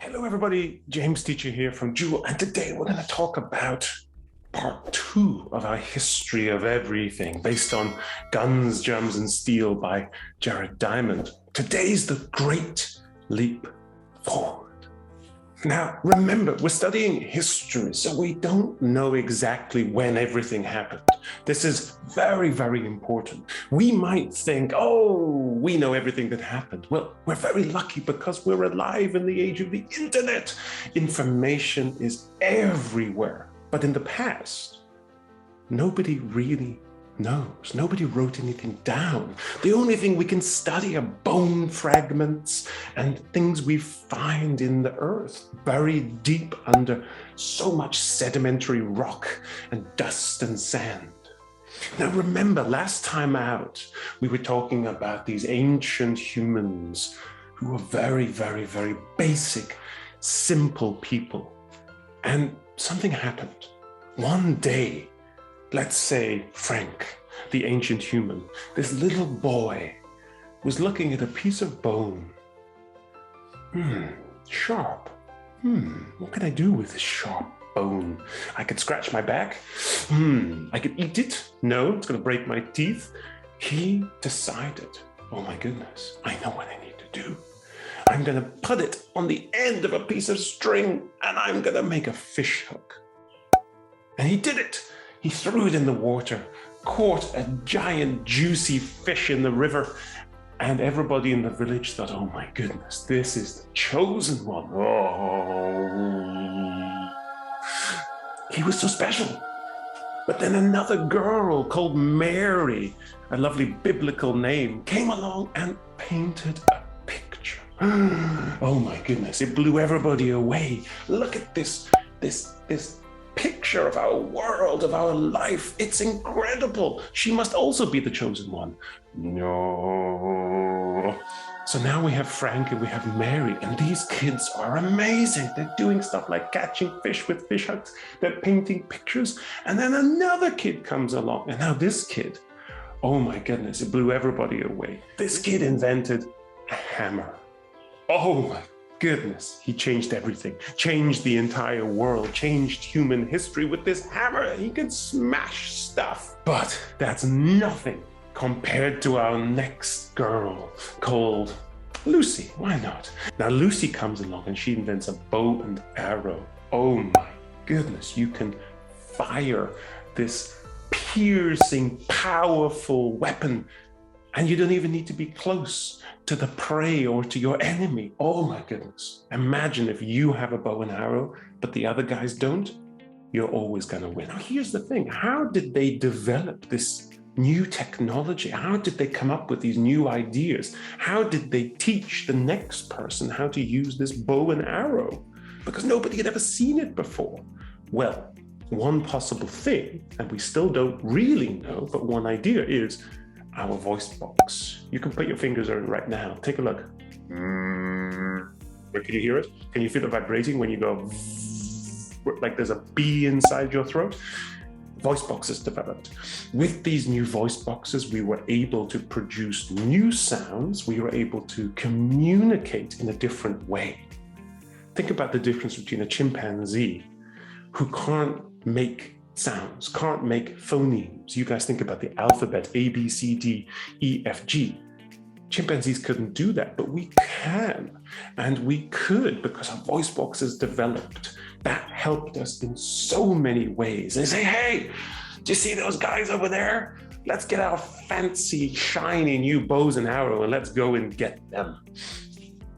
Hello, everybody. James Teacher here from Jool, and today we're going to talk about part 2 of our history of everything based on Guns, Germs, and Steel by Jared Diamond. Today's the Great Leap Forward. Now, remember, we're studying history, so we don't know exactly when everything happened. This is very, very important. We might think, we know everything that happened. Well, we're very lucky because we're alive in the age of the internet. Information is everywhere. But in the past, nobody really knows. Nobody wrote anything down. The only thing we can study are bone fragments and things we find in the earth, buried deep under so much sedimentary rock and dust and sand. Now remember, last time out, we were talking about these ancient humans who were very, very, very basic, simple people. And something happened. One day, let's say Frank, the ancient human, this little boy, was looking at a piece of bone. Sharp. What can I do with this sharp bone? I could scratch my back. I could eat it. No, it's going to break my teeth. He decided, oh my goodness, I know what I need to do. I'm going to put it on the end of a piece of string and I'm going to make a fish hook. And he did it. He threw it in the water, caught a giant juicy fish in the river, and everybody in the village thought, oh my goodness, this is the chosen one. Oh, he was so special. But then another girl called Mary, a lovely biblical name, came along and painted a picture. Oh my goodness, it blew everybody away. Look at this picture of our world, of our life. It's incredible. She must also be the chosen one. No. So now we have Frank and we have Mary, and these kids are amazing. They're doing stuff like catching fish with fish hooks. They're painting pictures. And then another kid comes along. And now this kid, oh my goodness, it blew everybody away. This kid invented a hammer. Oh my goodness, he changed everything, changed the entire world, changed human history with this hammer. He can smash stuff. But that's nothing compared to our next girl called Lucy. Why not? Now Lucy comes along and she invents a bow and arrow. Oh my goodness, you can fire this piercing, powerful weapon and you don't even need to be close to the prey or to your enemy. Oh my goodness. Imagine if you have a bow and arrow, but the other guys don't, you're always gonna win. Now here's the thing, how did they develop this new technology? How did they come up with these new ideas? How did they teach the next person how to use this bow and arrow? Because nobody had ever seen it before. Well, one possible thing, and we still don't really know, but one idea is our voice box. You can put your fingers on it right now. Take a look. Can you hear it? Can you feel it vibrating when you go like there's a bee inside your throat? Voice boxes developed. With these new voice boxes, we were able to produce new sounds. We were able to communicate in a different way. Think about the difference between a chimpanzee who can't make sounds, can't make phonemes. You guys think about the alphabet, A, B, C, D, E, F, G. Chimpanzees couldn't do that, but we can. And we could because our voice boxes developed. That helped us in so many ways. They say, hey, do you see those guys over there? Let's get our fancy, shiny new bows and arrow and let's go and get them.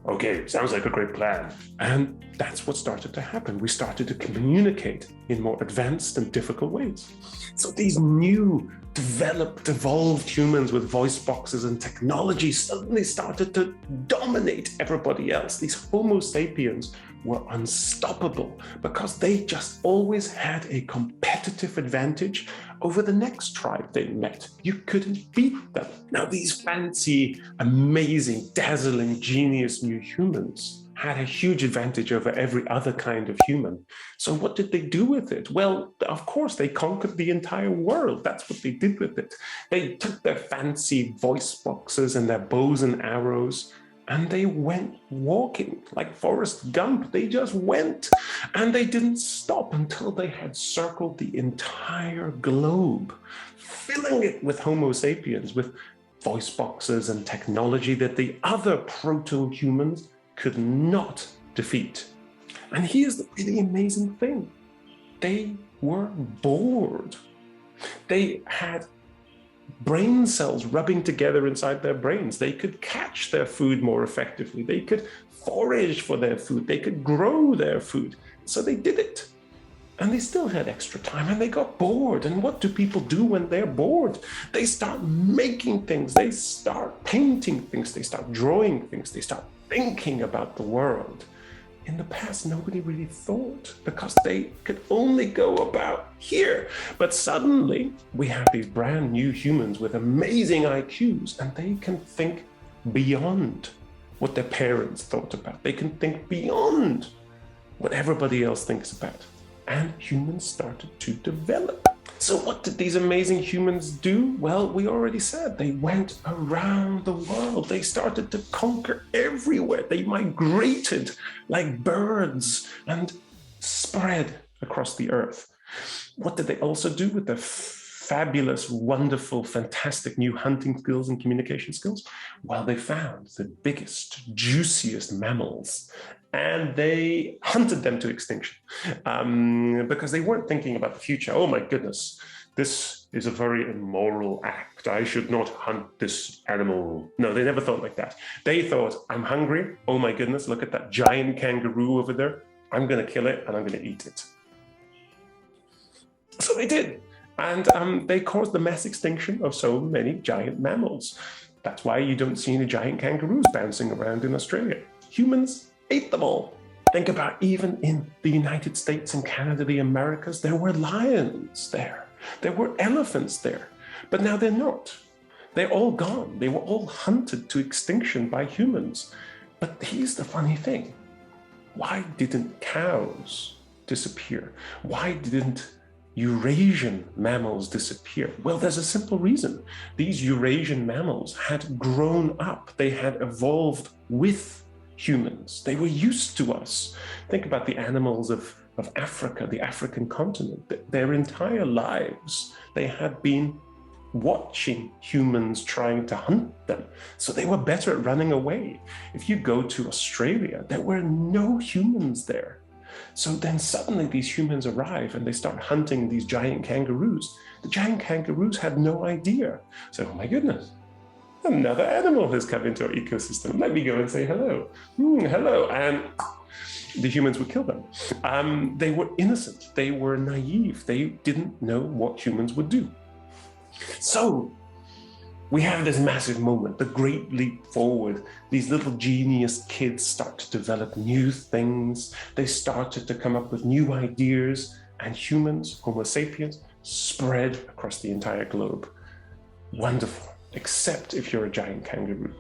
Okay, sounds like a great plan. And that's what started to happen. We started to communicate in more advanced and difficult ways. So these new developed, evolved humans with voice boxes and technology suddenly started to dominate everybody else. These Homo sapiens were unstoppable because they just always had a competitive advantage over the next tribe they met. You couldn't beat them. Now, these fancy, amazing, dazzling, genius new humans had a huge advantage over every other kind of human. So what did they do with it? Well, of course, they conquered the entire world. That's what they did with it. They took their fancy voice boxes and their bows and arrows, and they went walking like Forrest Gump. They just went, and they didn't stop until they had circled the entire globe, filling it with Homo sapiens, with voice boxes and technology that the other proto-humans could not defeat. And here's the really amazing thing. They were bored. They had brain cells rubbing together inside their brains. They could catch their food more effectively. They could forage for their food. They could grow their food. So they did it. And they still had extra time, and they got bored. And what do people do when they're bored? They start making things. They start painting things. They start drawing things. They start thinking about the world. In the past, nobody really thought because they could only go about here. But suddenly, we have these brand new humans with amazing IQs, and they can think beyond what their parents thought about. They can think beyond what everybody else thinks about. And humans started to develop. So what did these amazing humans do? Well, we already said they went around the world. They started to conquer everywhere. They migrated like birds and spread across the earth. What did they also do with their fabulous, wonderful, fantastic new hunting skills and communication skills? Well, they found the biggest, juiciest mammals, and they hunted them to extinction because they weren't thinking about the future. Oh my goodness, this is a very immoral act. I should not hunt this animal. No, they never thought like that. They thought, I'm hungry. Oh my goodness, look at that giant kangaroo over there. I'm going to kill it and I'm going to eat it. So they did. And they caused the mass extinction of so many giant mammals. That's why you don't see any giant kangaroos bouncing around in Australia. Humans ate them all. Think about even in the United States and Canada, the Americas, there were lions there. There were elephants there. But now they're not. They're all gone. They were all hunted to extinction by humans. But here's the funny thing. Why didn't cows disappear? Why didn't Eurasian mammals disappear? Well, there's a simple reason. These Eurasian mammals had grown up. They had evolved with humans. They were used to us. Think about the animals of Africa, the African continent. Their entire lives, they had been watching humans trying to hunt them. So they were better at running away. If you go to Australia, there were no humans there. So then suddenly these humans arrive and they start hunting these giant kangaroos. The giant kangaroos had no idea. So, oh my goodness, another animal has come into our ecosystem. Let me go and say hello. Hello. And the humans would kill them. They were innocent. They were naive. They didn't know what humans would do. So we have this massive moment, the great leap forward. These little genius kids start to develop new things. They started to come up with new ideas, and humans, Homo sapiens, spread across the entire globe. Wonderful, except if you're a giant kangaroo.